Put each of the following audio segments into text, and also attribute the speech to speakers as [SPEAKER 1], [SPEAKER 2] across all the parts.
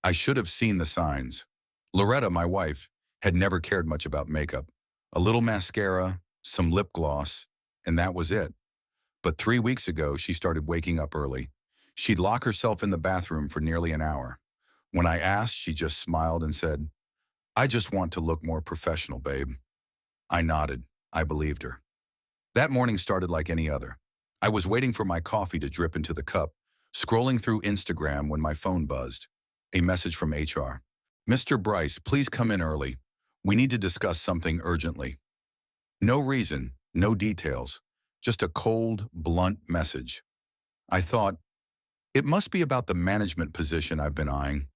[SPEAKER 1] I should have seen the signs. Loretta, my wife, had never cared much about makeup. A little mascara, some lip gloss, and that was it. But 3 weeks ago, she started waking up early. She'd lock herself in the bathroom for nearly an hour. When I asked, she just smiled and said, "I just want to look more professional, babe." I nodded. I believed her. That morning started like any other. I was waiting for my coffee to drip into the cup, scrolling through Instagram when my phone buzzed. A message from HR. "Mr. Bryce, please come in early. We need to discuss something urgently." No reason, no details, just a cold, blunt message. I thought, it must be about the management position I've been eyeing.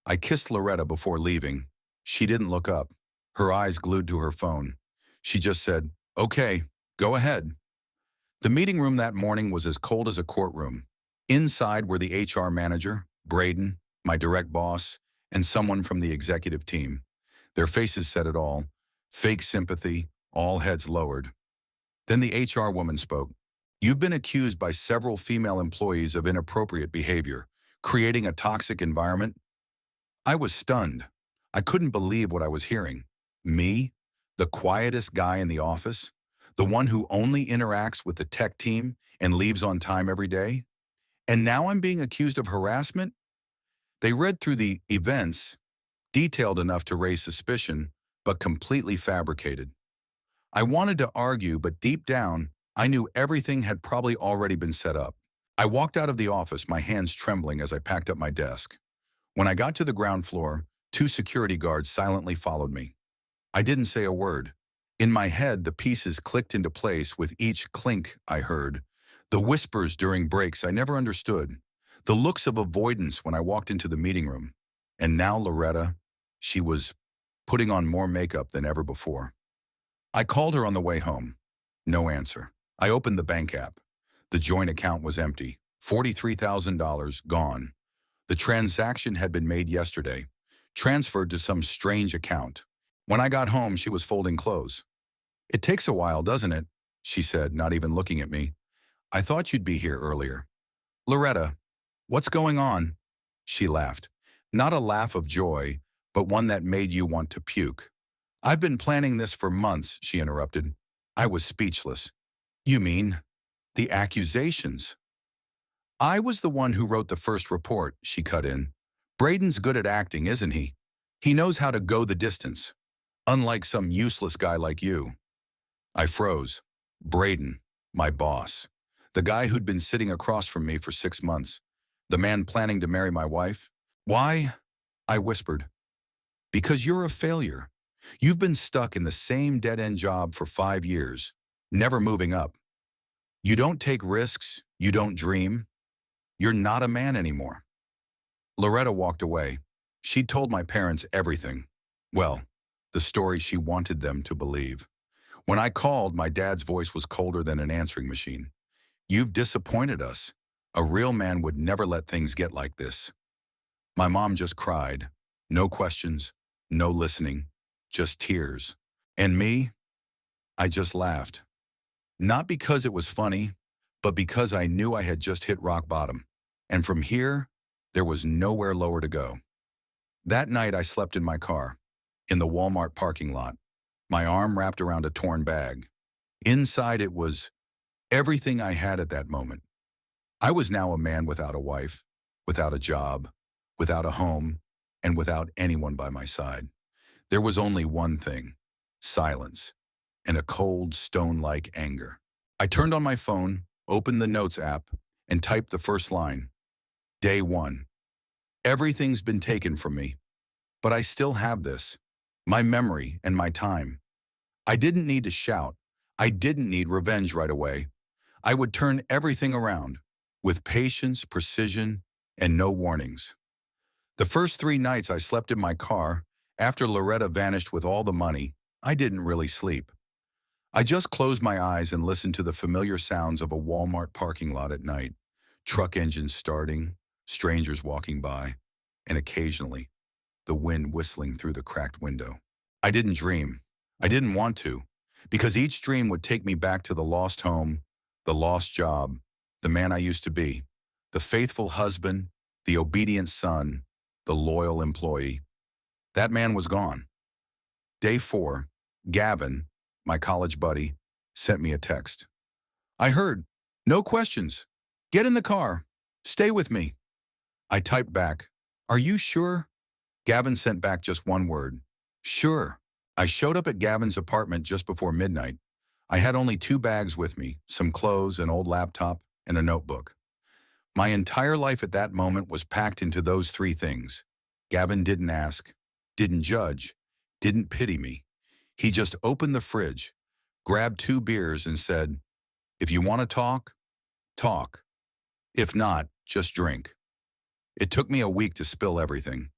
[SPEAKER 1] I kissed Loretta before leaving. She didn't look up, her eyes glued to her phone. She just said, "Okay, go ahead." The meeting room that morning was as cold as a courtroom. Inside were the HR manager, Braden, my direct boss, and someone from the executive team. Their faces said it all. Fake sympathy, all heads lowered. Then the HR woman spoke. "You've been accused by several female employees of inappropriate behavior, creating a toxic environment." I was stunned. I couldn't believe what I was hearing. Me, the quietest guy in the office, the one who only interacts with the tech team and leaves on time every day? And now I'm being accused of harassment? They read through the events, detailed enough to raise suspicion, but completely fabricated. I wanted to argue, but deep down, I knew everything had probably already been set up. I walked out of the office, my hands trembling as I packed up my desk. When I got to the ground floor, 2 security guards silently followed me. I didn't say a word. In my head, the pieces clicked into place with each clink I heard. The whispers during breaks I never understood. The looks of avoidance when I walked into the meeting room. And now Loretta, she was putting on more makeup than ever before. I called her on the way home. No answer. I opened the bank app. The joint account was empty. $43,000 gone. The transaction had been made yesterday, transferred to some strange account. When I got home, she was folding clothes. "It takes a while, doesn't it?" she said, not even looking at me. "I thought you'd be here earlier." "Loretta, what's going on?" She laughed. Not a laugh of joy, but one that made you want to puke. "I've been planning this for months," she interrupted. I was speechless. "You mean the accusations?" "I was the one who wrote the first report," she cut in. "Braden's good at acting, isn't he? He knows how to go the distance. Unlike some useless guy like you." I froze. Braden, my boss. The guy who'd been sitting across from me for 6 months. The man planning to marry my wife. "Why?" I whispered. "Because you're a failure. You've been stuck in the same dead-end job for 5 years, never moving up. You don't take risks, you don't dream. You're not a man anymore." Loretta walked away. She'd told my parents everything. Well, the story she wanted them to believe. When I called, my dad's voice was colder than an answering machine. "You've disappointed us. A real man would never let things get like this." My mom just cried. No questions, no listening, just tears. And me? I just laughed. Not because it was funny, but because I knew I had just hit rock bottom. And from here, there was nowhere lower to go. That night I slept in my car, in the Walmart parking lot, my arm wrapped around a torn bag. Inside it was everything I had at that moment. I was now a man without a wife, without a job, without a home, and without anyone by my side. There was only one thing: silence, and a cold, stone-like anger. I turned on my phone, opened the Notes app, and typed the first line. Day 1. Everything's been taken from me, but I still have this, my memory and my time. I didn't need to shout. I didn't need revenge right away. I would turn everything around, with patience, precision, and no warnings. The first 3 nights I slept in my car, after Loretta vanished with all the money, I didn't really sleep. I just closed my eyes and listened to the familiar sounds of a Walmart parking lot at night, truck engines starting, strangers walking by, and occasionally, the wind whistling through the cracked window. I didn't dream. I didn't want to, because each dream would take me back to the lost home, the lost job, the man I used to be, the faithful husband, the obedient son, the loyal employee. That man was gone. Day 4, Gavin, my college buddy, sent me a text. I heard, no questions. Get in the car. Stay with me. I typed back, are you sure? Gavin sent back just one word, sure. I showed up at Gavin's apartment just before midnight. I had only 2 bags with me, some clothes, an old laptop, and a notebook. My entire life at that moment was packed into those 3 things. Gavin didn't ask, didn't judge, didn't pity me. He just opened the fridge, grabbed 2 beers and said, if you want to talk, talk. If not, just drink. It took me a week to spill everything.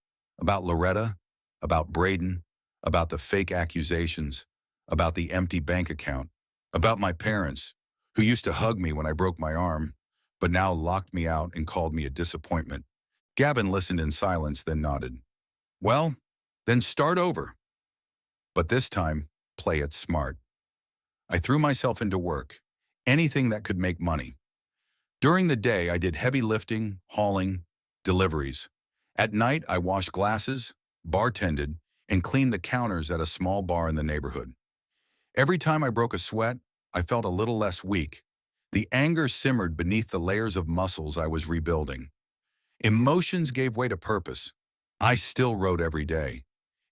[SPEAKER 1] About Loretta, about Braden, about the fake accusations, about the empty bank account, about my parents, who used to hug me when I broke my arm, but now locked me out and called me a disappointment. Gavin listened in silence, then nodded. Well, then start over. But this time, play it smart. I threw myself into work, anything that could make money. During the day, I did heavy lifting, hauling, deliveries. At night, I washed glasses, bartended, and cleaned the counters at a small bar in the neighborhood. Every time I broke a sweat, I felt a little less weak. The anger simmered beneath the layers of muscles I was rebuilding. Emotions gave way to purpose. I still wrote every day,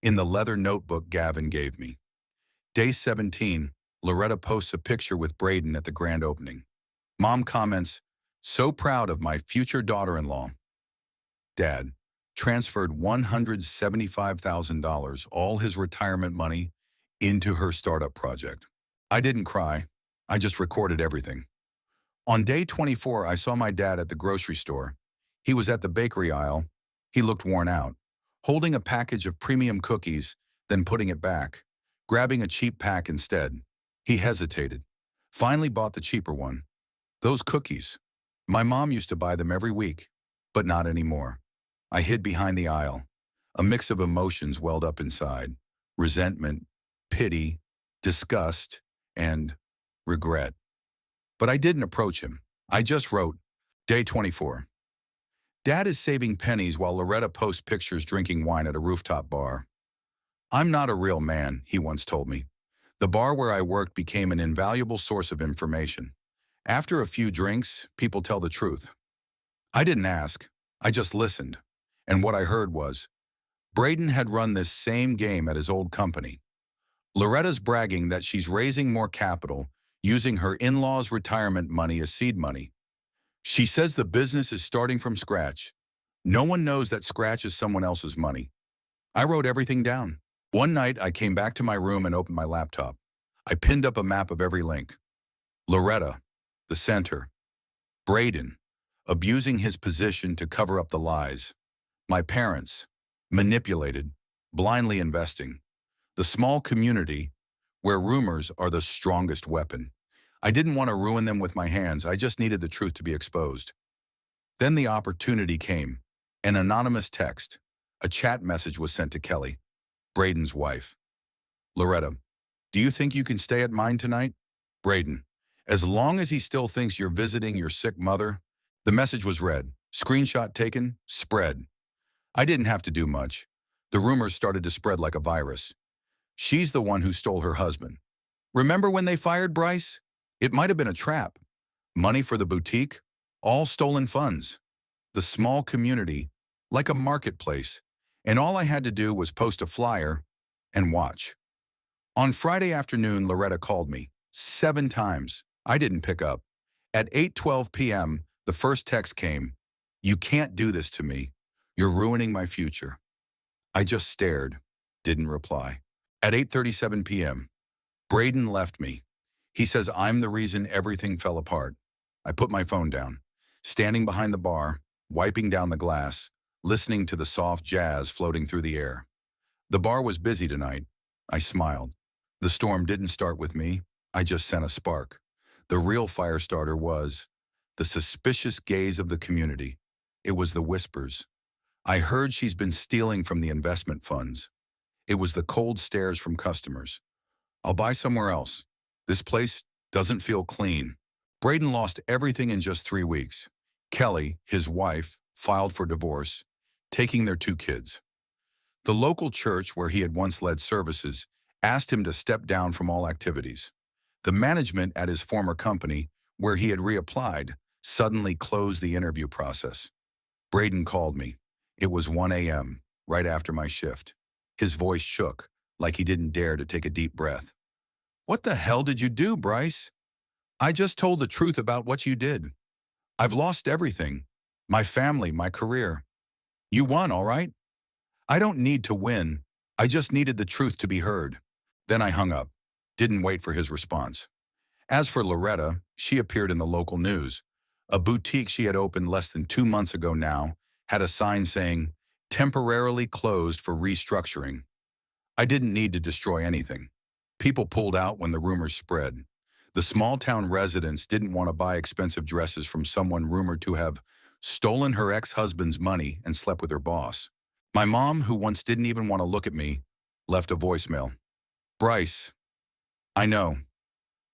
[SPEAKER 1] in the leather notebook Gavin gave me. Day 17, Loretta posts a picture with Braden at the grand opening. Mom comments, so proud of my future daughter-in-law. Dad transferred $175,000, all his retirement money, into her startup project. I didn't cry. I just recorded everything. On day 24, I saw my dad at the grocery store. He was at the bakery aisle. He looked worn out, holding a package of premium cookies, then putting it back, grabbing a cheap pack instead. He hesitated, finally bought the cheaper one. Those cookies. My mom used to buy them every week, but not anymore. I hid behind the aisle. A mix of emotions welled up inside. Resentment, pity, disgust, and regret. But I didn't approach him. I just wrote, Day 24. Dad is saving pennies while Loretta posts pictures drinking wine at a rooftop bar. I'm not a real man, he once told me. The bar where I worked became an invaluable source of information. After a few drinks, people tell the truth. I didn't ask. I just listened. And what I heard was, Braden had run this same game at his old company. Loretta's bragging that she's raising more capital, using her in-laws' retirement money as seed money. She says the business is starting from scratch. No one knows that scratch is someone else's money. I wrote everything down. One night, I came back to my room and opened my laptop. I pinned up a map of every link. Loretta, the center. Braden, abusing his position to cover up the lies. My parents, manipulated, blindly investing. The small community, where rumors are the strongest weapon. I didn't want to ruin them with my hands, I just needed the truth to be exposed. Then the opportunity came. An anonymous text. A chat message was sent to Kelly, Braden's wife. Loretta, do you think you can stay at mine tonight? Braden, as long as he still thinks you're visiting your sick mother. The message was read, screenshot taken, spread. I didn't have to do much. The rumors started to spread like a virus. She's the one who stole her husband. Remember when they fired Bryce? It might have been a trap. Money for the boutique, all stolen funds. The small community, like a marketplace, and all I had to do was post a flyer and watch. On Friday afternoon, Loretta called me 7 times. I didn't pick up. At 8:12 p.m., the first text came, you can't do this to me. You're ruining my future. I just stared, didn't reply. At 8:37 p.m., Braden left me. He says I'm the reason everything fell apart. I put my phone down, standing behind the bar, wiping down the glass, listening to the soft jazz floating through the air. The bar was busy tonight. I smiled. The storm didn't start with me. I just sent a spark. The real fire starter was the suspicious gaze of the community. It was the whispers. I heard she's been stealing from the investment funds. It was the cold stares from customers. I'll buy somewhere else. This place doesn't feel clean. Braden lost everything in just 3 weeks. Kelly, his wife, filed for divorce. taking their two kids. The local church where he had once led services asked him to step down from all activities. The management at his former company, where he had reapplied, suddenly closed the interview process. Braden called me. It was 1 a.m., right after my shift. His voice shook, like he didn't dare to take a deep breath. "What the hell did you do, Bryce?" "I just told the truth about what you did. I've lost everything. My family, my career. You won, all right? I don't need to win. I just needed the truth to be heard." Then I hung up. Didn't wait for his response. As for Loretta, she appeared in the local news. A boutique she had opened less than 2 months ago now had a sign saying, "Temporarily closed for restructuring." I didn't need to destroy anything. People pulled out when the rumors spread. The small-town residents didn't want to buy expensive dresses from someone rumored to have stolen her ex-husband's money and slept with her boss. My mom, who once didn't even want to look at me, left a voicemail. "Bryce, I know.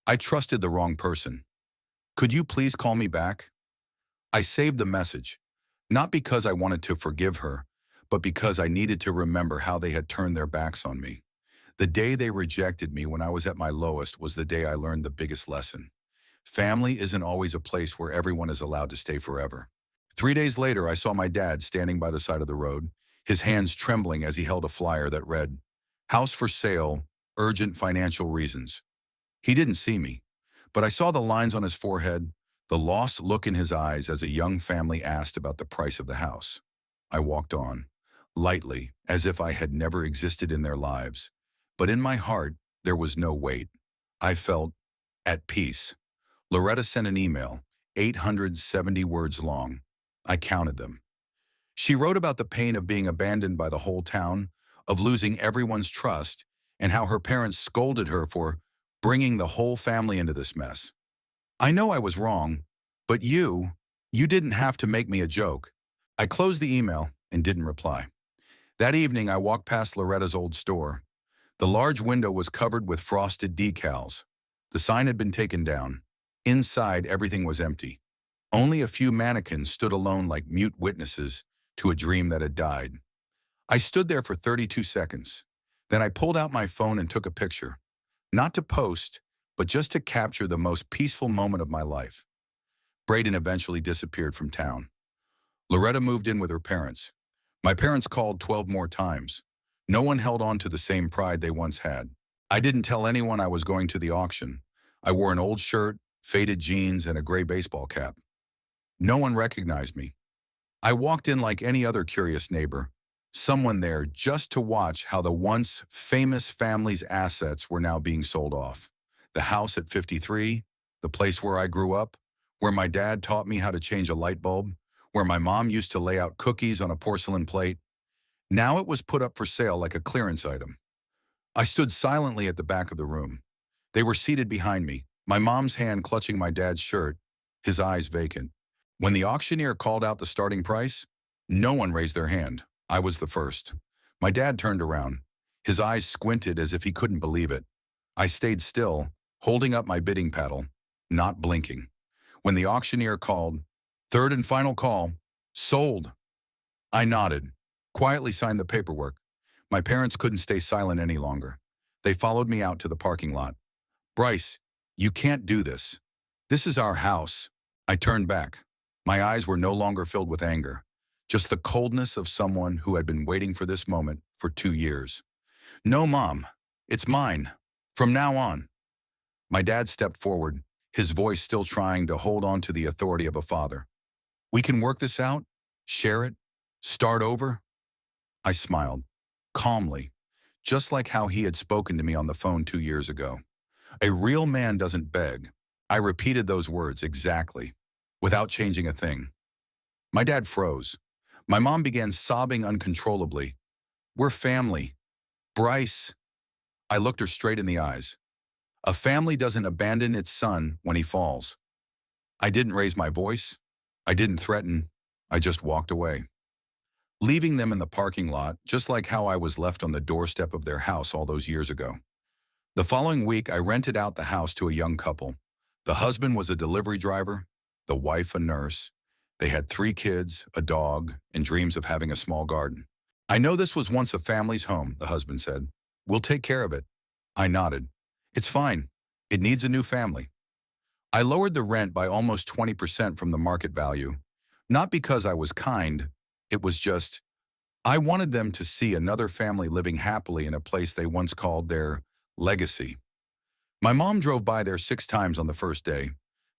[SPEAKER 1] I trusted the wrong person. Could you please call me back?" I saved the message, not because I wanted to forgive her, but because I needed to remember how they had turned their backs on me. The day they rejected me when I was at my lowest was the day I learned the biggest lesson. Family isn't always a place where everyone is allowed to stay forever. 3 days later, I saw my dad standing by the side of the road, his hands trembling as he held a flyer that read, "House for sale, urgent financial reasons." He didn't see me, but I saw the lines on his forehead, the lost look in his eyes as a young family asked about the price of the house. I walked on, lightly, as if I had never existed in their lives. But in my heart, there was no weight. I felt at peace. Loretta sent an email, 870 words long. I counted them. She wrote about the pain of being abandoned by the whole town, of losing everyone's trust, and how her parents scolded her for bringing the whole family into this mess. I know I was wrong, but you didn't have to make me a joke. I closed the email and didn't reply. That evening, I walked past Loretta's old store. The large window was covered with frosted decals. The sign had been taken down. Inside, everything was empty. Only a few mannequins stood alone like mute witnesses to a dream that had died. I stood there for 32 seconds. Then I pulled out my phone and took a picture. Not to post, but just to capture the most peaceful moment of my life. Braden eventually disappeared from town. Loretta moved in with her parents. My parents called 12 more times. No one held on to the same pride they once had. I didn't tell anyone I was going to the auction. I wore an old shirt, faded jeans, and a gray baseball cap. No one recognized me. I walked in like any other curious neighbor, someone there just to watch how the once famous family's assets were now being sold off. The house at 53, the place where I grew up, where my dad taught me how to change a light bulb, where my mom used to lay out cookies on a porcelain plate. Now it was put up for sale like a clearance item. I stood silently at the back of the room. They were seated behind me, my mom's hand clutching my dad's shirt, his eyes vacant. When the auctioneer called out the starting price, no one raised their hand. I was the first. My dad turned around. His eyes squinted as if he couldn't believe it. I stayed still, holding up my bidding paddle, not blinking. When the auctioneer called, "Third and final call, sold." I nodded, quietly signed the paperwork. My parents couldn't stay silent any longer. They followed me out to the parking lot. "Bryce, you can't do this. This is our house." I turned back. My eyes were no longer filled with anger, just the coldness of someone who had been waiting for this moment for 2 years. "No, Mom, it's mine. From now on." My dad stepped forward, his voice still trying to hold on to the authority of a father. "We can work this out, share it, start over." I smiled, calmly, just like how he had spoken to me on the phone 2 years ago. A real man doesn't beg. I repeated those words exactly, without changing a thing. My dad froze. My mom began sobbing uncontrollably. "We're family. Bryce." I looked her straight in the eyes. "A family doesn't abandon its son when he falls." I didn't raise my voice. I didn't threaten. I just walked away, leaving them in the parking lot, just like how I was left on the doorstep of their house all those years ago. The following week, I rented out the house to a young couple. The husband was a delivery driver, the wife a nurse. They had 3 kids, a dog, and dreams of having a small garden. I know this was once a family's home, the husband said. We'll take care of it. I nodded. It's fine. It needs a new family. I lowered the rent by almost 20% from the market value. Not because I was kind, it was just, I wanted them to see another family living happily in a place they once called their legacy. My mom drove by there 6 times on the first day.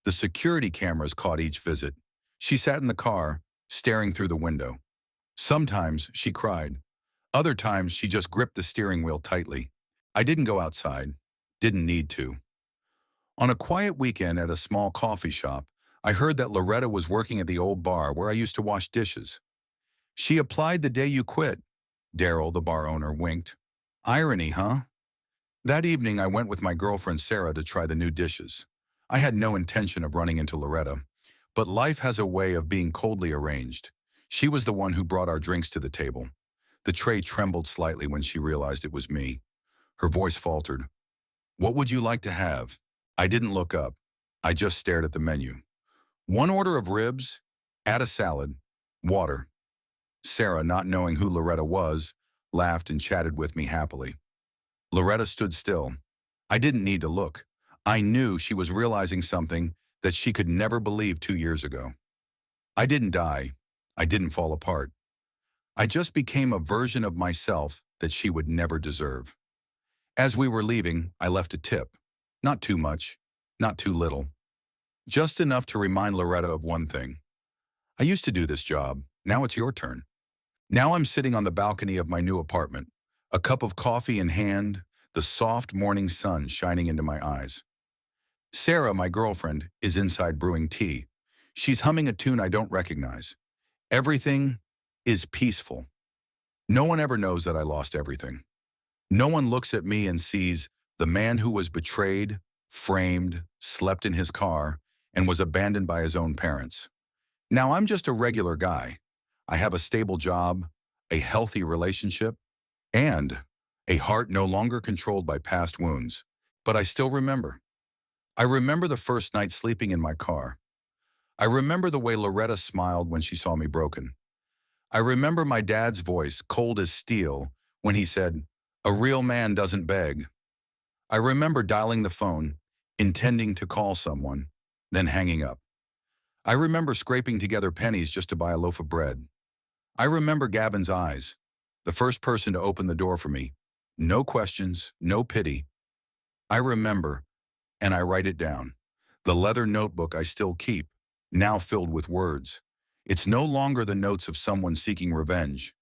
[SPEAKER 1] The security cameras caught each visit. She sat in the car, staring through the window. Sometimes she cried. Other times she just gripped the steering wheel tightly. I didn't go outside. Didn't need to. On a quiet weekend at a small coffee shop, I heard that Loretta was working at the old bar where I used to wash dishes. She applied the day you quit. Daryl, the bar owner, winked. Irony, huh? That evening, I went with my girlfriend Sarah to try the new dishes. I had no intention of running into Loretta, but life has a way of being coldly arranged. She was the one who brought our drinks to the table. The tray trembled slightly when she realized it was me. Her voice faltered. What would you like to have? I didn't look up. I just stared at the menu. 1 order of ribs, add a salad, water. Sarah, not knowing who Loretta was, laughed and chatted with me happily. Loretta stood still. I didn't need to look. I knew she was realizing something that she could never believe 2 years ago. I didn't die. I didn't fall apart. I just became a version of myself that she would never deserve. As we were leaving, I left a tip. Not too much, not too little. Just enough to remind Loretta of one thing. I used to do this job. Now it's your turn. Now I'm sitting on the balcony of my new apartment, a cup of coffee in hand, the soft morning sun shining into my eyes. Sarah, my girlfriend, is inside brewing tea. She's humming a tune I don't recognize. Everything is peaceful. No one ever knows that I lost everything. No one looks at me and sees the man who was betrayed, framed, slept in his car, and was abandoned by his own parents. Now I'm just a regular guy. I have a stable job, a healthy relationship, and a heart no longer controlled by past wounds. But I still remember. I remember the first night sleeping in my car. I remember the way Loretta smiled when she saw me broken. I remember my dad's voice, cold as steel, when he said, "A real man doesn't beg." I remember dialing the phone, intending to call someone, then hanging up. I remember scraping together pennies just to buy a loaf of bread. I remember Gavin's eyes, the first person to open the door for me. No questions, no pity. I remember, and I write it down. The leather notebook I still keep, now filled with words. It's no longer the notes of someone seeking revenge.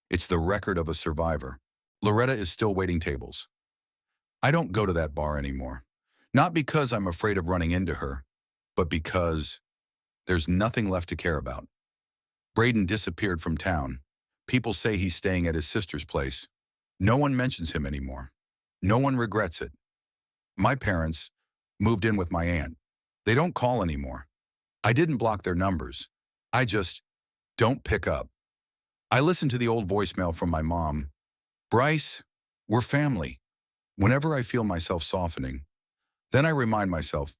[SPEAKER 1] It's the record of a survivor. Loretta is still waiting tables. I don't go to that bar anymore. Not because I'm afraid of running into her, but because there's nothing left to care about. Braden disappeared from town. People say he's staying at his sister's place. No one mentions him anymore. No one regrets it. My parents moved in with my aunt. They don't call anymore. I didn't block their numbers. I just don't pick up. I listen to the old voicemail from my mom. Bryce, we're family. Whenever I feel myself softening, then I remind myself,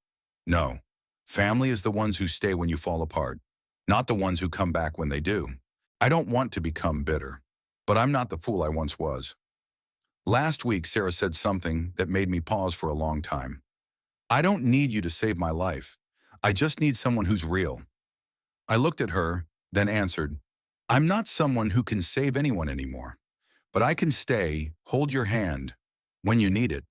[SPEAKER 1] no, family is the ones who stay when you fall apart, not the ones who come back when they do. I don't want to become bitter, but I'm not the fool I once was. Last week, Sarah said something that made me pause for a long time. I don't need you to save my life. I just need someone who's real. I looked at her, then answered, I'm not someone who can save anyone anymore, but I can stay, hold your hand, when you need it.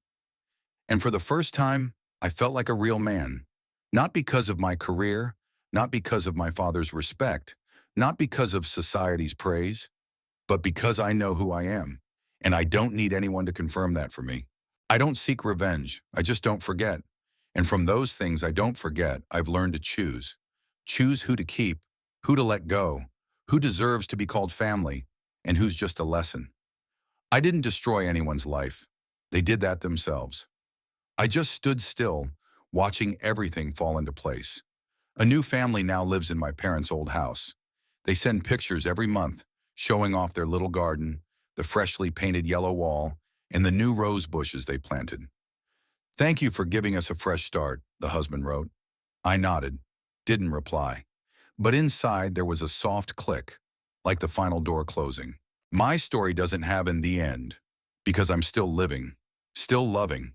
[SPEAKER 1] And for the first time, I felt like a real man. Not because of my career, not because of my father's respect, not because of society's praise, but because I know who I am, and I don't need anyone to confirm that for me. I don't seek revenge, I just don't forget. And from those things I don't forget, I've learned to choose. Choose who to keep, who to let go, who deserves to be called family, and who's just a lesson. I didn't destroy anyone's life. They did that themselves. I just stood still, watching everything fall into place. A new family now lives in my parents' old house. They send pictures every month, showing off their little garden, the freshly painted yellow wall, and the new rose bushes they planted. Thank you for giving us a fresh start, the husband wrote. I nodded, didn't reply. But inside there was a soft click, like the final door closing. My story doesn't have an the end, because I'm still living, still loving,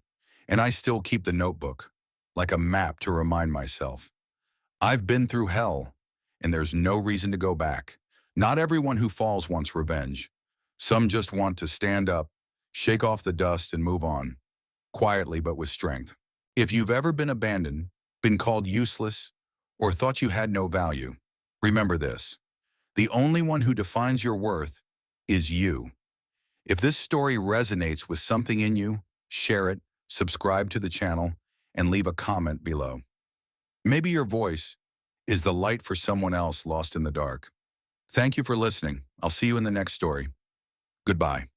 [SPEAKER 1] and I still keep the notebook, like a map to remind myself. I've been through hell, and there's no reason to go back. Not everyone who falls wants revenge. Some just want to stand up, shake off the dust, and move on, quietly but with strength. If you've ever been abandoned, been called useless, or thought you had no value, remember this. The only one who defines your worth is you. If this story resonates with something in you, share it, subscribe to the channel, and leave a comment below. Maybe your voice is the light for someone else lost in the dark. Thank you for listening. I'll see you in the next story. Goodbye.